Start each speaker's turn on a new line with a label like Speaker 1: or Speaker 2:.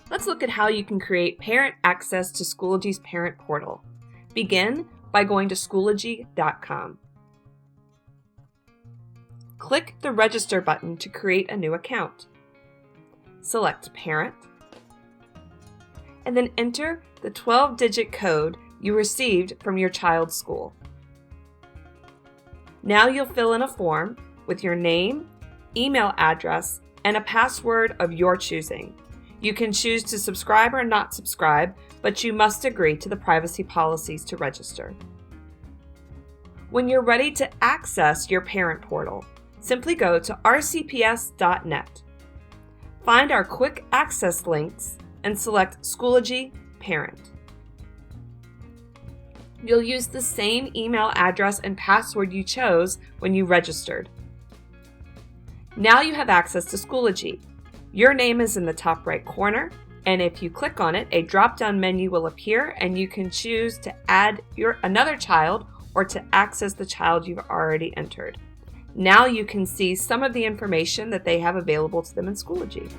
Speaker 1: Let's look at how you can create parent access to Schoology's parent portal. Begin by going to Schoology.com. Click the Register button to create a new account. Select Parent, and then enter the 12-digit code you received from your child's school. Now you'll fill in a form with your name, email address, and a password of your choosing. You can choose to subscribe or not subscribe, but you must agree to the privacy policies to register. When you're ready to access your parent portal, simply go to rcps.net. Find our quick access links and select Schoology Parent. You'll use the same email address and password you chose when you registered. Now you have access to Schoology. Your name is in the top right corner, and if you click on it, a drop-down menu will appear and you can choose to add another child or to access the child you've already entered. Now you can see some of the information that they have available to them in Schoology.